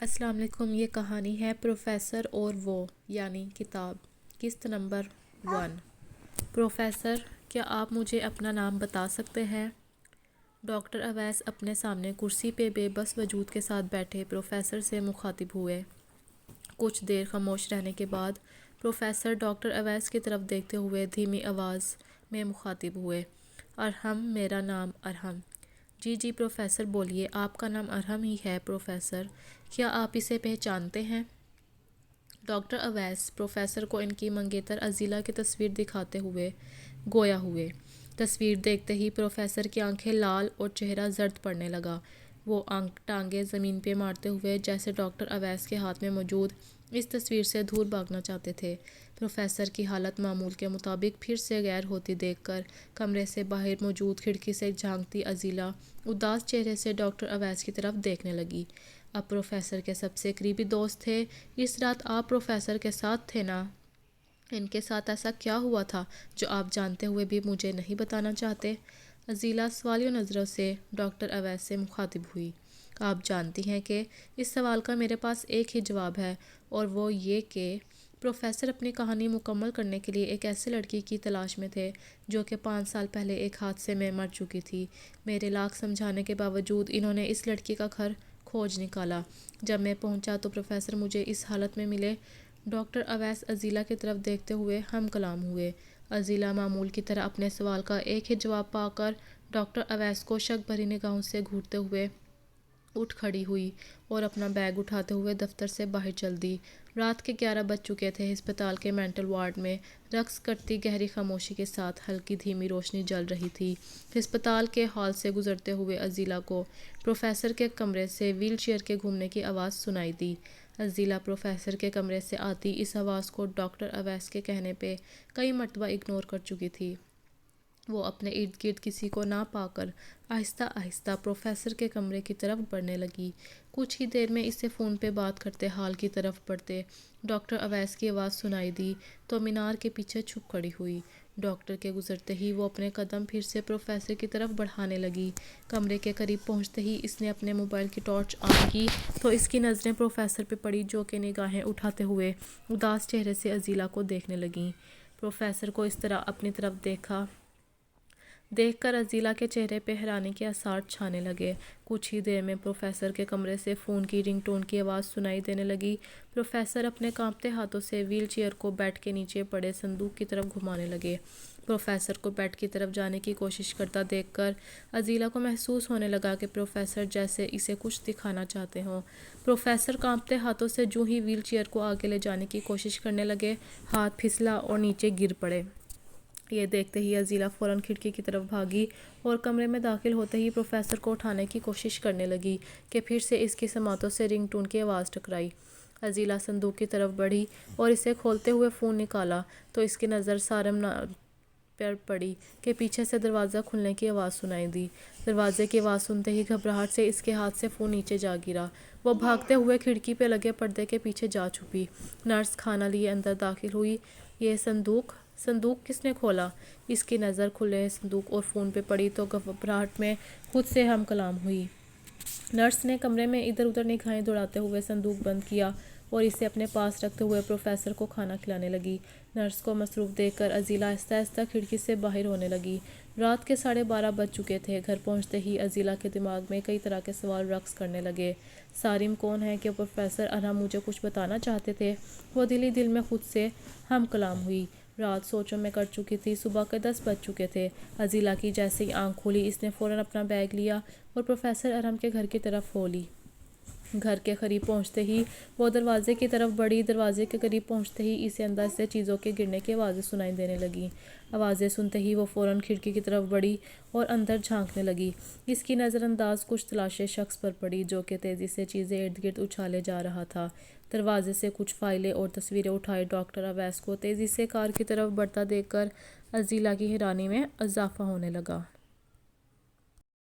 السلام علیکم۔ یہ کہانی ہے پروفیسر اور وہ، یعنی کتاب، قسط نمبر 1۔ پروفیسر، کیا آپ مجھے اپنا نام بتا سکتے ہیں؟ ڈاکٹر اویس اپنے سامنے کرسی پہ بے بس وجود کے ساتھ بیٹھے پروفیسر سے مخاطب ہوئے۔ کچھ دیر خاموش رہنے کے بعد پروفیسر ڈاکٹر اویس کی طرف دیکھتے ہوئے دھیمی آواز میں مخاطب ہوئے۔ ارحم، میرا نام ارحم۔ جی پروفیسر بولیے، آپ کا نام ارحم ہی ہے پروفیسر، کیا آپ اسے پہچانتے ہیں؟ ڈاکٹر اویس پروفیسر کو ان کی منگیتر عزیلہ کی تصویر دکھاتے ہوئے گویا ہوئے۔ تصویر دیکھتے ہی پروفیسر کی آنکھیں لال اور چہرہ زرد پڑنے لگا۔ وہ ٹانگیں زمین پہ مارتے ہوئے جیسے ڈاکٹر اویس کے ہاتھ میں موجود اس تصویر سے دور بھاگنا چاہتے تھے۔ پروفیسر کی حالت معمول کے مطابق پھر سے غیر ہوتی دیکھ کر کمرے سے باہر موجود کھڑکی سے جھانکتی عزیلہ اداس چہرے سے ڈاکٹر اویس کی طرف دیکھنے لگی۔ آپ پروفیسر کے سب سے قریبی دوست تھے، اس رات آپ پروفیسر کے ساتھ تھے نا؟ ان کے ساتھ ایسا کیا ہوا تھا جو آپ جانتے ہوئے بھی مجھے نہیں بتانا چاہتے؟ عزیلہ سوالیہ نظروں سے ڈاکٹر اویس سے مخاطب ہوئی۔ آپ جانتی ہیں کہ اس سوال کا میرے پاس ایک ہی جواب ہے، اور وہ یہ کہ پروفیسر اپنی کہانی مکمل کرنے کے لیے ایک ایسی لڑکی کی تلاش میں تھے جو کہ 5 سال پہلے ایک حادثے میں مر چکی تھی۔ میرے لاکھ سمجھانے کے باوجود انہوں نے اس لڑکی کا گھر کھوج نکالا۔ جب میں پہنچا تو پروفیسر مجھے اس حالت میں ملے۔ ڈاکٹر اویس عزیلہ کی طرف دیکھتے ہوئے ہم کلام ہوئے۔ عزیلہ معمول کی طرح اپنے سوال کا ایک ہی جواب پا کر ڈاکٹر اویس کو شک بھری نگاہوں سے گھورتے ہوئے اٹھ کھڑی ہوئی اور اپنا بیگ اٹھاتے ہوئے دفتر سے باہر چل دی۔ رات کے 11 بج چکے تھے۔ ہسپتال کے مینٹل وارڈ میں رقص کرتی گہری خاموشی کے ساتھ ہلکی دھیمی روشنی جل رہی تھی۔ ہسپتال کے ہال سے گزرتے ہوئے عزیلہ کو پروفیسر کے کمرے سے وہیل چیئر کے گھومنے کی آواز سنائی دی۔ عزیلہ پروفیسر کے کمرے سے آتی اس آواز کو ڈاکٹر اویس کے کہنے پہ کئی مرتبہ اگنور کر چکی تھی۔ وہ اپنے ارد گرد کسی کو نہ پا کر آہستہ آہستہ پروفیسر کے کمرے کی طرف بڑھنے لگی۔ کچھ ہی دیر میں اسے فون پہ بات کرتے ہال کی طرف بڑھتے ڈاکٹر اویس کی آواز سنائی دی تو مینار کے پیچھے چھپ کھڑی ہوئی۔ ڈاکٹر کے گزرتے ہی وہ اپنے قدم پھر سے پروفیسر کی طرف بڑھانے لگی۔ کمرے کے قریب پہنچتے ہی اس نے اپنے موبائل کی ٹارچ آن کی تو اس کی نظریں پروفیسر پہ پڑی جو کہ نگاہیں اٹھاتے ہوئے اداس چہرے سے عزیلہ کو دیکھنے لگیں۔ پروفیسر کو اس طرح اپنی طرف دیکھ کر عزیلہ کے چہرے پہ حیرانی کے آثار چھانے لگے۔ کچھ ہی دیر میں پروفیسر کے کمرے سے فون کی رنگ ٹون کی آواز سنائی دینے لگی۔ پروفیسر اپنے کانپتے ہاتھوں سے وہیل چیئر کو بیڈ کے نیچے پڑے صندوق کی طرف گھمانے لگے۔ پروفیسر کو بیڈ کی طرف جانے کی کوشش کرتا دیکھ کر عزیلہ کو محسوس ہونے لگا کہ پروفیسر جیسے اسے کچھ دکھانا چاہتے ہوں۔ پروفیسر کانپتے ہاتھوں سے جو ہی وہیل چیئر کو آگے لے جانے کی کوشش کرنے لگے، ہاتھ پھسلا اور نیچے گر پڑے۔ یہ دیکھتے ہی عزیلہ فوراً کھڑکی کی طرف بھاگی اور کمرے میں داخل ہوتے ہی پروفیسر کو اٹھانے کی کوشش کرنے لگی کہ پھر سے اس کی سماعتوں سے رنگ ٹون کی آواز ٹکرائی۔ عزیلہ صندوق کی طرف بڑھی اور اسے کھولتے ہوئے فون نکالا تو اس کی نظر صارم پر پڑی کہ پیچھے سے دروازہ کھلنے کی آواز سنائی دی۔ دروازے کی آواز سنتے ہی گھبراہٹ سے اس کے ہاتھ سے فون نیچے جا گرا۔ وہ بھاگتے ہوئے کھڑکی پہ لگے پردے کے پیچھے جا چھپی۔ نرس کھانا لیے اندر داخل ہوئی۔ یہ صندوق کس نے کھولا؟ اس کی نظر کھلے صندوق اور فون پہ پڑی تو گھبراہٹ میں خود سے ہم کلام ہوئی۔ نرس نے کمرے میں ادھر ادھر نگاہیں دوڑاتے ہوئے صندوق بند کیا اور اسے اپنے پاس رکھتے ہوئے پروفیسر کو کھانا کھلانے لگی۔ نرس کو مصروف دیکھ کر عزیلہ آہستہ آہستہ کھڑکی سے باہر ہونے لگی۔ رات کے 12:30 بج چکے تھے۔ گھر پہنچتے ہی عزیلہ کے دماغ میں کئی طرح کے سوال رقص کرنے لگے۔ صارم کون ہے کہ پروفیسر ارحم مجھے کچھ بتانا چاہتے تھے؟ وہ دل ہی دل میں خود سے ہم کلام ہوئی۔ رات سوچوں میں کٹ چکی تھی۔ صبح کے 10 بج چکے تھے۔ عزیلہ کی جیسے ہی آنکھ کھلی اس نے فوراً اپنا بیگ لیا اور پروفیسر ارحم کے گھر کی طرف ہو لی۔ گھر کے قریب پہنچتے ہی وہ دروازے کی طرف بڑھی۔ دروازے کے قریب پہنچتے ہی اسے اندر سے چیزوں کے گرنے کی آوازیں سنائی دینے لگیں۔ آوازیں سنتے ہی وہ فوراً کھڑکی کی طرف بڑھی اور اندر جھانکنے لگی۔ اس کی نظر انداز کچھ تلاشے شخص پر پڑی جو کہ تیزی سے چیزیں ارد گرد اچھالے جا رہا تھا۔ دروازے سے کچھ فائلیں اور تصویریں اٹھائے ڈاکٹر اویس کو تیزی سے کار کی طرف بڑھتا دیکھ کر عزیلہ کی حیرانی میں اضافہ ہونے لگا۔